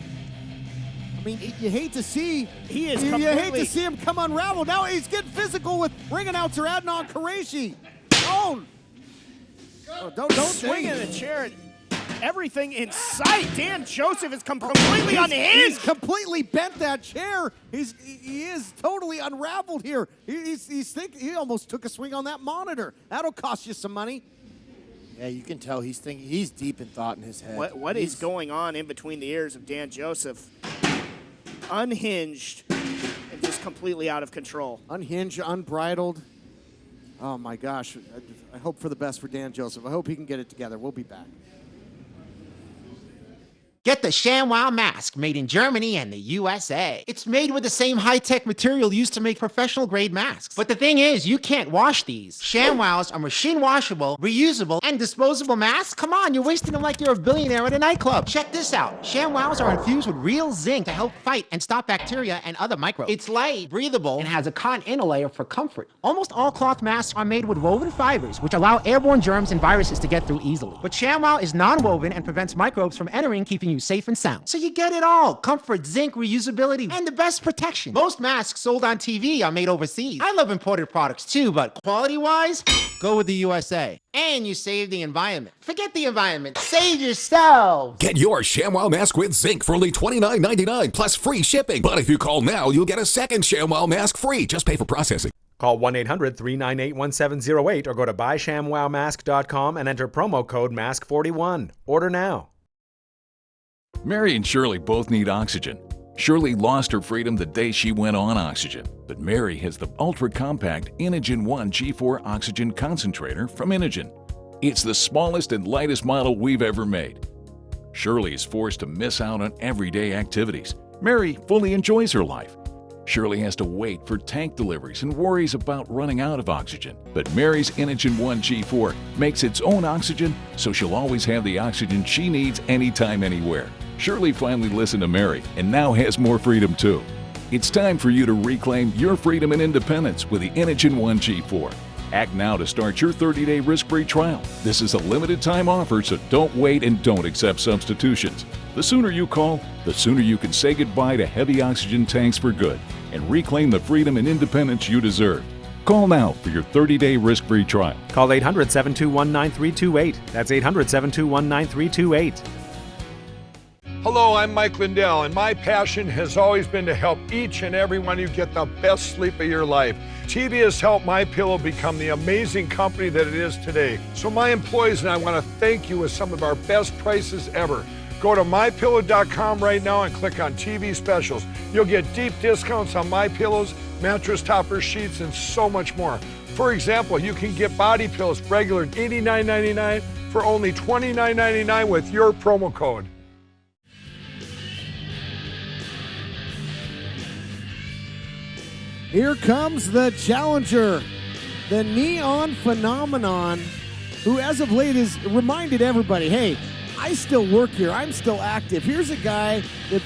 I mean, you hate to see he is you hate to see him come unraveled. Now he's getting physical with ring announcer Adnan Qureshi. Oh, don't swinging the chair. Everything in sight. Dan Joseph has come completely unhinged. He's completely bent that chair. He is totally unraveled here. He almost took a swing on that monitor. That'll cost you some money. Yeah, you can tell he's thinking. He's deep in thought in his head. What is going on in between the ears of Dan Joseph? Unhinged and just completely out of control. Unhinged, unbridled. Oh my gosh. I hope for the best for Dan Joseph. I hope he can get it together. We'll be back. Get the ShamWow mask made in Germany and the USA. It's made with the same high-tech material used to make professional-grade masks. But the thing is, you can't wash these. ShamWows are machine-washable, reusable, and disposable masks? Come on, you're wasting them like you're a billionaire at a nightclub. Check this out. ShamWows are infused with real zinc to help fight and stop bacteria and other microbes. It's light, breathable, and has a cotton inner layer for comfort. Almost all cloth masks are made with woven fibers, which allow airborne germs and viruses to get through easily. But ShamWow is non-woven and prevents microbes from entering, keeping you safe and sound. So you get it all. Comfort, zinc, reusability, and the best protection. Most masks sold on TV are made overseas. I love imported products too, but quality-wise, go with the USA. And you save the environment. Forget the environment. Save yourself. Get your ShamWow mask with zinc for only $29.99 plus free shipping. But if you call now, you'll get a second ShamWow mask free. Just pay for processing. Call 1-800-398-1708 or go to buyshamwowmask.com and enter promo code MASK41. Order now. Mary and Shirley both need oxygen. Shirley lost her freedom the day she went on oxygen, but Mary has the ultra-compact Inogen 1 G4 oxygen concentrator from Inogen. It's the smallest and lightest model we've ever made. Shirley is forced to miss out on everyday activities. Mary fully enjoys her life. Shirley has to wait for tank deliveries and worries about running out of oxygen. But Mary's Inogen 1 G4 makes its own oxygen, so she'll always have the oxygen she needs anytime, anywhere. Shirley finally listened to Mary and now has more freedom too. It's time for you to reclaim your freedom and independence with the Inogen 1 G4. Act now to start your 30-day risk-free trial. This is a limited time offer, so don't wait and don't accept substitutions. The sooner you call, the sooner you can say goodbye to heavy oxygen tanks for good and reclaim the freedom and independence you deserve. Call now for your 30-day risk-free trial. Call 800-721-9328. That's 800-721-9328. Hello, I'm Mike Lindell, and my passion has always been to help each and every one of you get the best sleep of your life. TV has helped MyPillow become the amazing company that it is today. So my employees and I want to thank you with some of our best prices ever. Go to MyPillow.com right now and click on TV specials. You'll get deep discounts on MyPillows, mattress toppers, sheets, and so much more. For example, you can get body pillows regular $89.99 for only $29.99 with your promo code. Here comes the challenger, the Neon Phenomenon, who as of late has reminded everybody, hey, I still work here. I'm still active. Here's a guy that,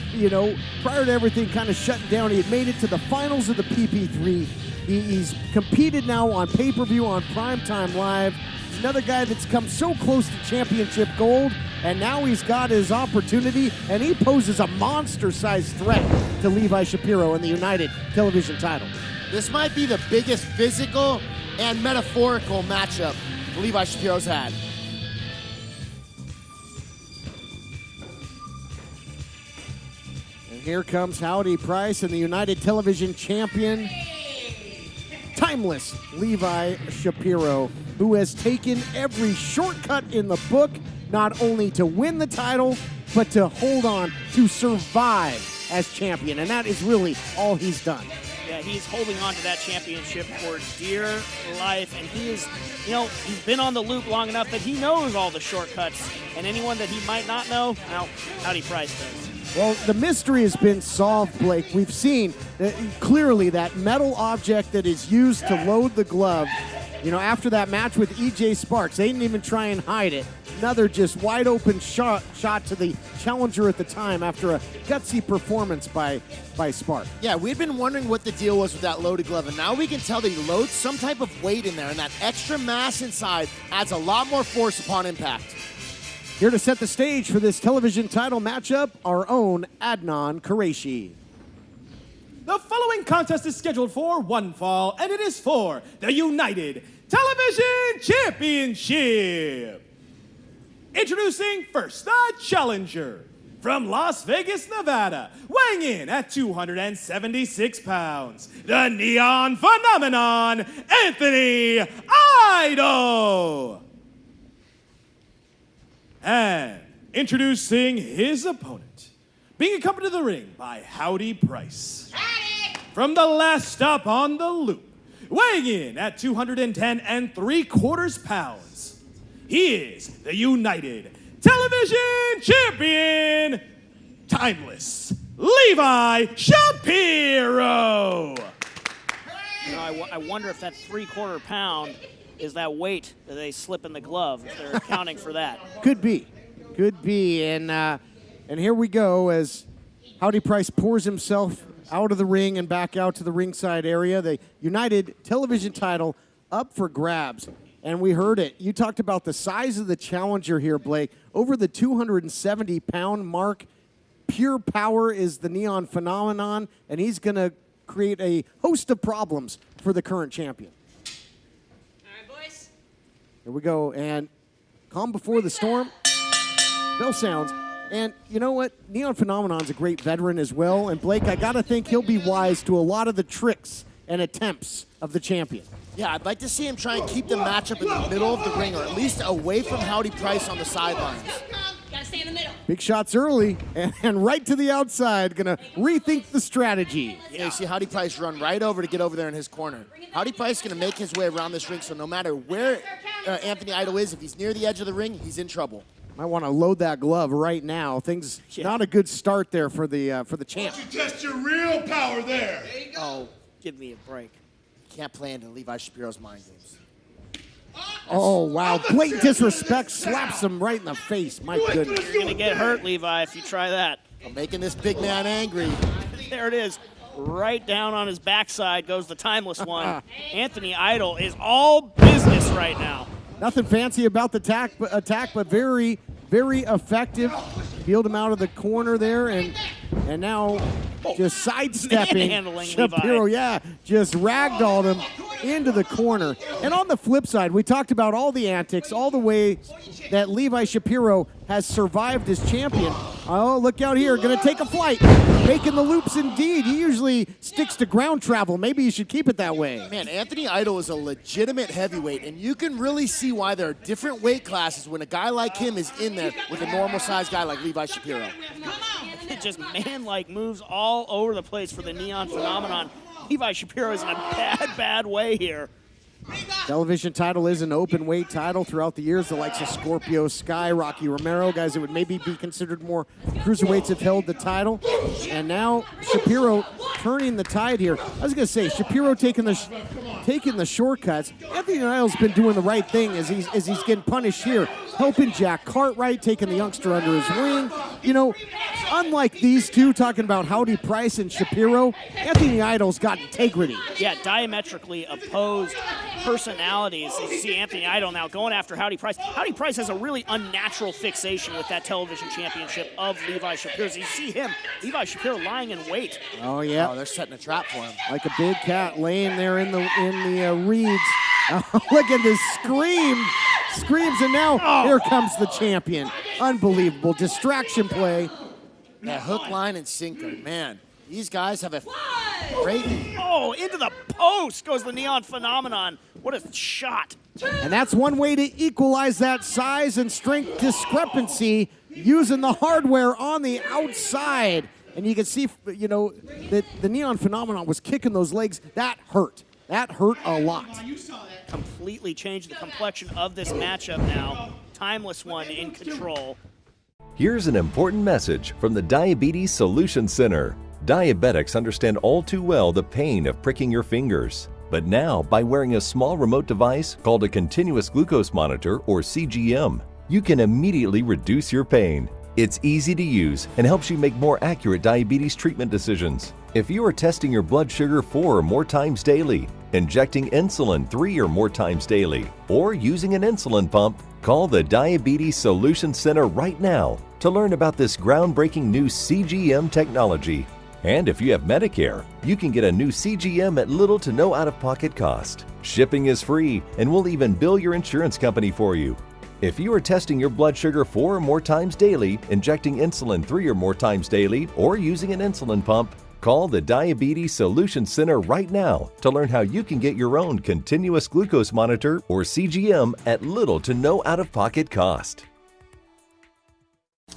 prior to everything kind of shutting down, he had made it to the finals of the PP3. He's competed now on pay-per-view, on Primetime Live. He's another guy that's come so close to championship gold, and now he's got his opportunity, and he poses a monster-sized threat to Levi Shapiro in the United Television title. This might be the biggest physical and metaphorical matchup Levi Shapiro's had. And here comes Howdy Price and the United Television champion, timeless Levi Shapiro, who has taken every shortcut in the book, not only to win the title, but to hold on, to survive as champion. And that is really all he's done. Yeah, he's holding on to that championship for dear life, and he is, he's been on the loop long enough that he knows all the shortcuts, and anyone that he might not know, well, Howdy Price does. Well, the mystery has been solved, Blake. We've seen clearly that metal object that is used to load the glove. After that match with E.J. Sparks, they didn't even try and hide it. Another just wide open shot to the challenger at the time after a gutsy performance by Sparks. Yeah, we'd been wondering what the deal was with that loaded glove, and now we can tell that he loads some type of weight in there, and that extra mass inside adds a lot more force upon impact. Here to set the stage for this television title matchup, our own Adnan Qureshi. The following contest is scheduled for one fall, and it is for the United Television Championship. Introducing first, the challenger from Las Vegas, Nevada, weighing in at 276 pounds, the Neon Phenomenon, Anthony Idol. And introducing his opponent, being accompanied to the ring by Howdy Price. From the last stop on the loop, weighing in at 210 3/4 pounds, he is the United Television Champion, Timeless, Levi Shapiro. I wonder if that 3/4 pound is that weight that they slip in the glove, if they're accounting for that. Could be. And here we go as Howdy Price pours himself out of the ring and back out to the ringside area. The United Television title up for grabs. And we heard it. You talked about the size of the challenger here, Blake. Over the 270-pound mark. Pure power is the Neon Phenomenon, and he's going to create a host of problems for the current champion. All right, boys. Here we go. And calm before the storm. Bell sounds. And you know what? Neon Phenomenon's a great veteran as well. And Blake, I got to think he'll be wise to a lot of the tricks and attempts of the champion. Yeah, I'd like to see him try and keep the matchup in the middle of the ring, or at least away from Howdy Price on the sidelines. Gotta stay in the middle. Big shots early and right to the outside. Going to rethink the strategy. Yeah, you see Howdy Price run right over to get over there in his corner. Howdy Price is going to make his way around this ring, so no matter where Anthony Idol is, if he's near the edge of the ring, he's in trouble. Might want to load that glove right now. Things not a good start there for the champ. Why don't you test your real power there? Oh, give me a break. Can't play into Levi Shapiro's mind games. Oh, wow. Blatant disrespect slaps him right in the face. My goodness. You're going to get hurt, Levi, if you try that. I'm making this big man angry. There it is. Right down on his backside goes the Timeless One. Anthony Idol is all business right now. Nothing fancy about the attack, but very, very effective. Peeled him out of the corner there, and now just sidestepping manhandling Shapiro. Levi. Yeah, just ragdolled him into the corner. And on the flip side, we talked about all the antics, all the way that Levi Shapiro has survived as champion. Oh, look out here, gonna take a flight. Making the loops indeed. He usually sticks to ground travel. Maybe you should keep it that way. Man, Anthony Idol is a legitimate heavyweight, and you can really see why there are different weight classes when a guy like him is in there with a normal-sized guy like Levi Shapiro. Just man-like moves all over the place for the Neon Phenomenon. Levi Shapiro is in a bad way here. Television title is an open weight title throughout the years. The likes of Scorpio Sky, Rocky Romero, guys that would maybe be considered more cruiserweights have held the title. And now Shapiro turning the tide here. I was going to say, Shapiro taking the shortcuts. Anthony Idol's been doing the right thing as he's getting punished here. Helping Jack Cartwright, taking the youngster under his wing. You know, unlike these two, talking about Howdy Price and Shapiro, Anthony Idol's got integrity. Yeah, diametrically opposed personalities. You see Anthony Idol now going after Howdy Price. Howdy Price has a really unnatural fixation with that television championship of Levi Shapiro. You see him, Levi Shapiro lying in wait. Oh, yeah. Oh, they're setting a trap for him. Like a big cat laying there in the reeds. Look at this screams, and now here comes the champion. Unbelievable distraction play. Yeah, hook, line, and sinker. Man, these guys have a great... Oh, into the post goes the Neon Phenomenon. What a shot. And that's one way to equalize that size and strength discrepancy, using the hardware on the outside. And you can see, you know, that the Neon Phenomenon was kicking those legs. That hurt. That hurt a lot. Completely changed the complexion of this matchup now. Timeless One in control. Here's an important message from the Diabetes Solution Center. Diabetics understand all too well the pain of pricking your fingers. But now, by wearing a small remote device called a continuous glucose monitor, or CGM, you can immediately reduce your pain. It's easy to use and helps you make more accurate diabetes treatment decisions. If you are testing your blood sugar 4 or more times daily, injecting insulin 3 or more times daily, or using an insulin pump, call the Diabetes Solution Center right now to learn about this groundbreaking new CGM technology. And if you have Medicare, you can get a new CGM at little to no out-of-pocket cost. Shipping is free, and we'll even bill your insurance company for you. If you are testing your blood sugar 4 or more times daily, injecting insulin 3 or more times daily, or using an insulin pump, call the Diabetes Solution Center right now to learn how you can get your own continuous glucose monitor, or CGM, at little to no out-of-pocket cost.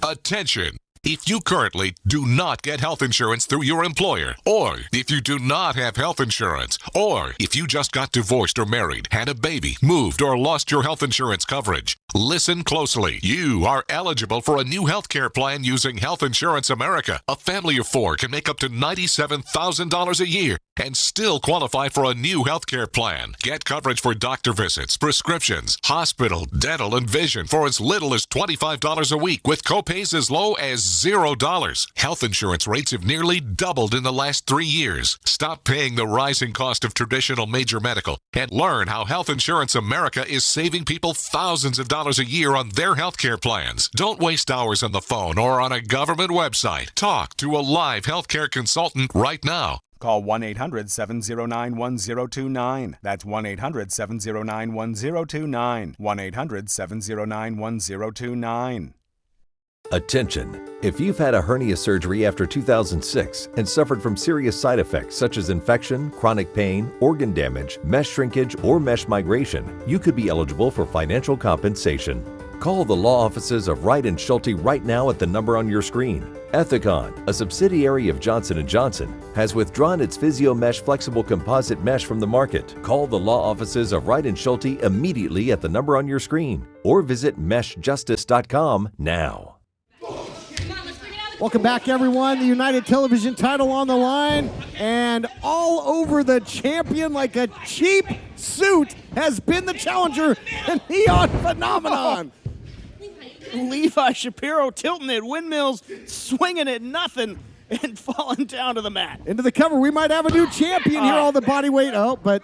Attention! If you currently do not get health insurance through your employer, or if you do not have health insurance, or if you just got divorced or married, had a baby, moved, or lost your health insurance coverage, Listen closely. You are eligible for a new health care plan using Health Insurance America. A family of 4 can make up to $97,000 a year and still qualify for a new health care plan. Get coverage for doctor visits, prescriptions, hospital, dental, and vision for as little as $25 a week with copays as low as $0. Health insurance rates have nearly doubled in the last 3 years. Stop paying the rising cost of traditional major medical and learn how Health Insurance America is saving people thousands of dollars a year on their health care plans. Don't waste hours on the phone or on a government website. Talk to a live healthcare consultant right now. Call 1-800-709-1029. That's 1-800-709-1029. 1-800-709-1029. Attention! If you've had a hernia surgery after 2006 and suffered from serious side effects such as infection, chronic pain, organ damage, mesh shrinkage, or mesh migration, you could be eligible for financial compensation. Call the law offices of Wright & Schulte right now at the number on your screen. Ethicon, a subsidiary of Johnson & Johnson, has withdrawn its PhysioMesh flexible composite mesh from the market. Call the law offices of Wright & Schulte immediately at the number on your screen or visit meshjustice.com now. Welcome back, everyone. The United Television title on the line, and all over the champion like a cheap suit has been the challenger, the Neon Phenomenon. Levi Shapiro tilting it, windmills, swinging at nothing, and falling down to the mat. Into the cover. We might have a new champion here, all the body weight. Oh, but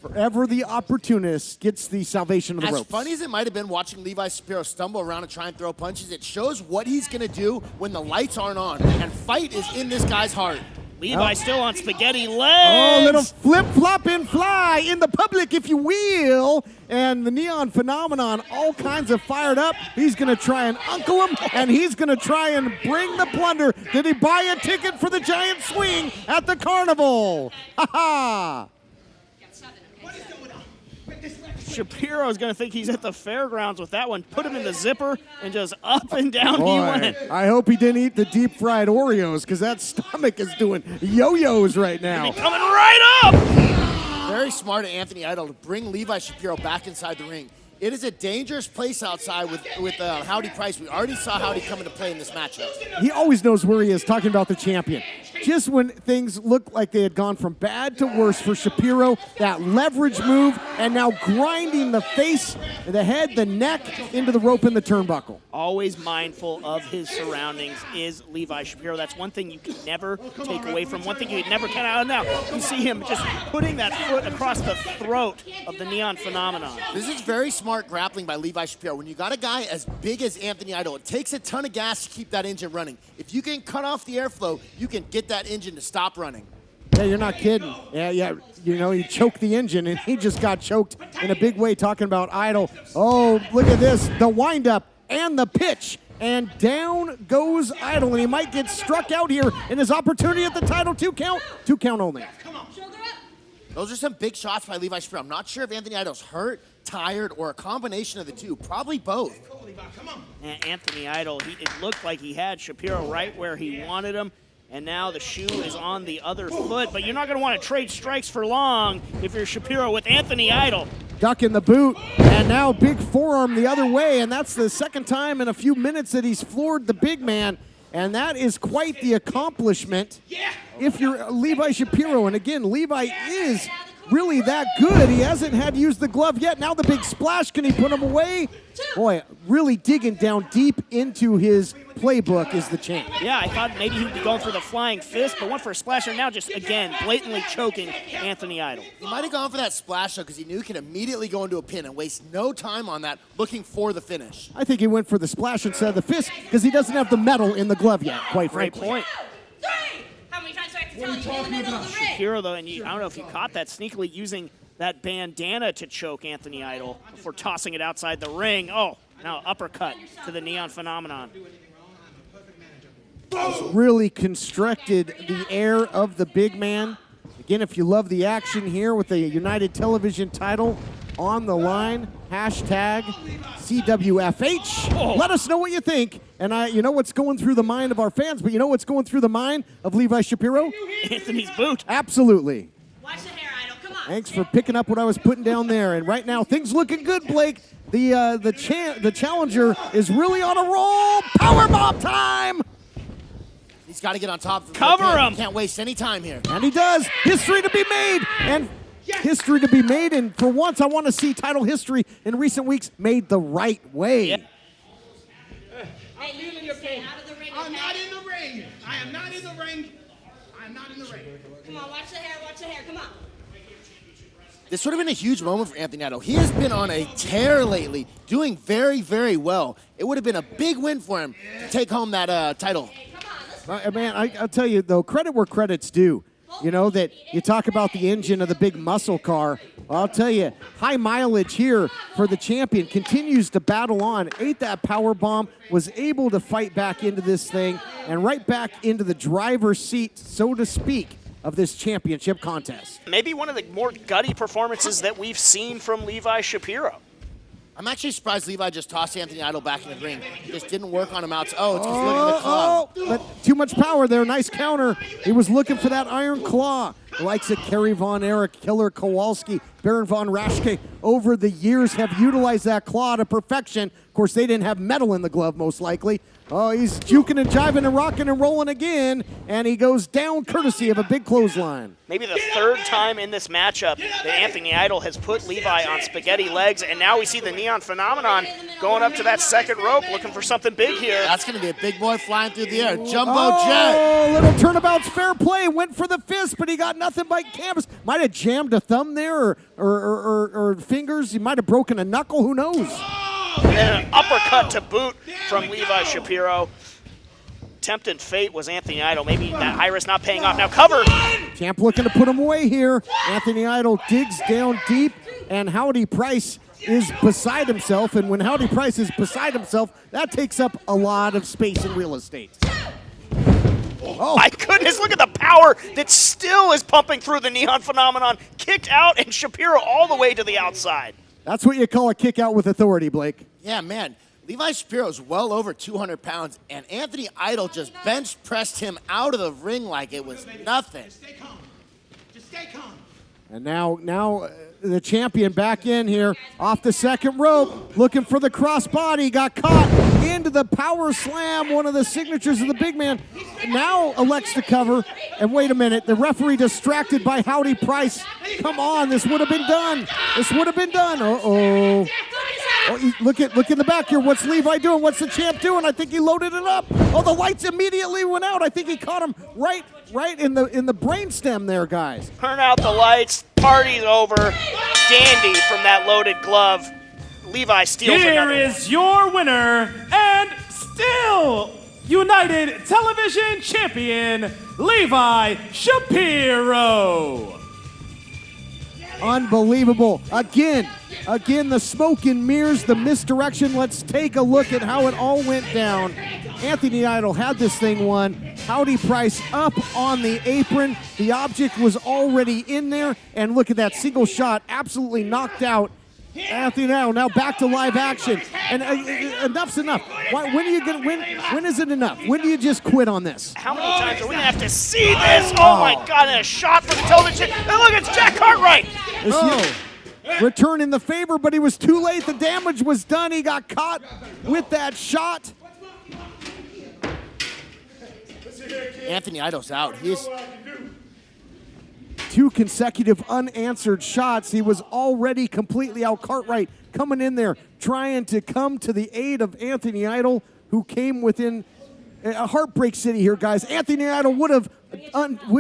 forever the opportunist gets the salvation of the ropes. As funny as it might have been watching Levi Shapiro stumble around and try and throw punches, it shows what he's going to do when the lights aren't on. And fight is in this guy's heart. Levi still on spaghetti legs. Oh, little flip-flop and fly in the public, if you will. And the Neon Phenomenon, all kinds of fired up. He's going to try and uncle him, and he's going to try and bring the plunder. Did he buy a ticket for the giant swing at the carnival? Ha-ha! Shapiro's going to think he's at the fairgrounds with that one. Put him in the zipper and just up and down he went. I hope he didn't eat the deep-fried Oreos because that stomach is doing yo-yos right now. Coming right up! Very smart of Anthony Idol to bring Levi Shapiro back inside the ring. It is a dangerous place outside with Howdy Price. We already saw Howdy come into play in this matchup. He always knows where he is, talking about the champion. Just when things looked like they had gone from bad to worse for Shapiro, that leverage move, and now grinding the face, the head, the neck into the rope in the turnbuckle. Always mindful of his surroundings is Levi Shapiro. That's one thing you can never take away from, one thing you can never cut out of now. You see him just putting that foot across the throat of the Neon Phenomenon. This is very smart grappling by Levi Shapiro. When you got a guy as big as Anthony Idol, it takes a ton of gas to keep that engine running. If you can cut off the airflow, you can get that engine to stop running. Yeah, you're not kidding. Yeah, you know, you choke the engine, and he just got choked in a big way talking about Idol. Oh, look at this, the windup and the pitch, and down goes Idol, and he might get struck out here in his opportunity at the title. 2 count only. Those are some big shots by Levi Shapiro. I'm not sure if Anthony Idol's hurt, tired, or a combination of the two. Probably both. Anthony Idol, it looked like he had Shapiro right where he wanted him, and now the shoe is on the other foot, but you're not going to want to trade strikes for long if you're Shapiro with Anthony Idol. Duck in the boot, and now big forearm the other way, and that's the second time in a few minutes that he's floored the big man, and that is quite the accomplishment if you're Levi Shapiro. And again, Levi is really that good. He hasn't had to use the glove yet. Now the big splash. Can he put him away? Boy, really digging down deep into his playbook is the champ. Yeah, I thought maybe he would be going for the flying fist, but went for a splash, and now just, again, blatantly choking Anthony Idol. He might have gone for that splash, though, because he knew he could immediately go into a pin and waste no time on that, looking for the finish. I think he went for the splash instead of the fist because he doesn't have the metal in the glove yet, quite frankly. Great point. How many times do I have to tell you in the middle of the ring? Shapiro, though, and I don't know if you caught that, sneakily using that bandana to choke Anthony Idol before tossing it outside the ring. Oh, now uppercut to the Neon Phenomenon. Really constructed the air of the big man. Again, if you love the action here with the United Television title on the line, hashtag CWFH. Oh. Let us know what you think. And you know what's going through the mind of our fans, but you know what's going through the mind of Levi Shapiro? Anthony's boot. Absolutely. Watch the hair, Idol. Come on. Thanks for picking up what I was putting down there. And right now, things looking good, Blake. the challenger is really on a roll. Powerbomb time! He's got to get on top of the Cover him. Can't waste any time here. And he does. History to be made. And history to be made. And for once, I want to see title history in recent weeks made the right way. Hey, Leland, you're staying out of the ring. I'm not in the ring. I am not in the ring. I'm not in the ring. Come on, watch the hair, come on. This would have been a huge moment for Anthony Idol. He has been on a tear lately, doing very, very well. It would have been a big win for him to take home that title. Man, I'll tell you, though, credit where credit's due. You know, that you talk about the engine of the big muscle car. I'll tell you, high mileage here for the champion. Continues to battle on. Ate that power bomb. Was able to fight back into this thing. And right back into the driver's seat, so to speak, of this championship contest. Maybe one of the more gutty performances that we've seen from Levi Shapiro. I'm actually surprised Levi just tossed Anthony Idol back in the ring. Just didn't work on him out. Oh, it's just looking at the claw. But too much power there. Nice counter. He was looking for that iron claw. The likes of Kerry Von Erich, Killer Kowalski, Baron Von Raschke over the years have utilized that claw to perfection. Of course, they didn't have metal in the glove, most likely. Oh, he's juking and jiving and rocking and rolling again, and he goes down courtesy of a big clothesline. Maybe the third time in this matchup that Anthony Idol has put Levi on spaghetti legs, and now we see the Neon Phenomenon going up to that second rope, looking for something big here. That's going to be a big boy flying through the air. Jumbo jet. Oh, little turnabout's fair play. Went for the fist, but he got nothing but canvas. Might have jammed a thumb there or fingers. He might have broken a knuckle. Who knows? And then an uppercut to boot from Levi Shapiro. Tempting fate was Anthony Idol. Maybe that high-risk not paying off. Now cover. Champ looking to put him away here. Anthony Idol digs down deep, and Howdy Price is beside himself. And when Howdy Price is beside himself, that takes up a lot of space in real estate. Oh my goodness, look at the power that still is pumping through the Neon Phenomenon. Kicked out, and Shapiro all the way to the outside. That's what you call a kick out with authority, Blake. Yeah, man. Levi Shapiro is well over 200 pounds, and Anthony Idol just bench pressed him out of the ring like it was nothing. Just stay calm. Just stay calm. And now the champion back in here off the second rope, looking for the crossbody, got caught into the power slam, one of the signatures of the big man. Now elects to cover, and wait a minute, the referee distracted by Howdy Price. Come on, this would have been done. This would have been done. Uh-oh. Oh, look in the back here. What's Levi doing? What's the champ doing? I think he loaded it up. Oh, the lights immediately went out. I think he caught him right in the brainstem there, guys. Turn out the lights. Party's over. Dandy from that loaded glove. Levi steals Here another. is your winner and still United Television Champion, Levi Shapiro. Unbelievable. Again, the smoke and mirrors, the misdirection. Let's take a look at how it all went down. Anthony Idol had this thing won. Howdy Price up on the apron. The object was already in there. And look at that single shot, absolutely knocked out Anthony Idol. Now back to live action. And enough's enough. When are you gonna win? When is it enough? When do you just quit on this? How many times are we going to have to see this? Oh my God, and a shot from television. And look, it's Jack Cartwright. Returning the favor, but he was too late. The damage was done. He got caught with that shot. Anthony Idol's out. He's 2 consecutive unanswered shots. He was already completely out. Cartwright coming in there, trying to come to the aid of Anthony Idol, who came within a heartbreak city here, guys. Anthony Idol would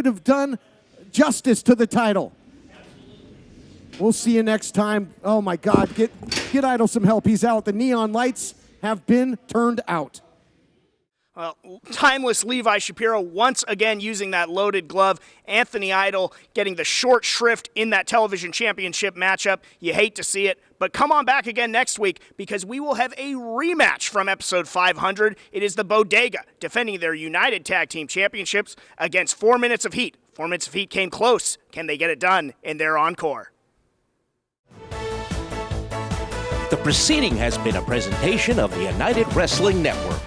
have done justice to the title. We'll see you next time. Oh my God, get Idol some help. He's out. The neon lights have been turned out. Well, timeless Levi Shapiro once again using that loaded glove. Anthony Idol getting the short shrift in that television championship matchup. You hate to see it, but come on back again next week because we will have a rematch from episode 500. It is the Bodega defending their United Tag Team Championships against 4 Minutes of Heat. 4 Minutes of Heat came close. Can they get it done in their encore? The proceeding has been a presentation of the United Wrestling Network.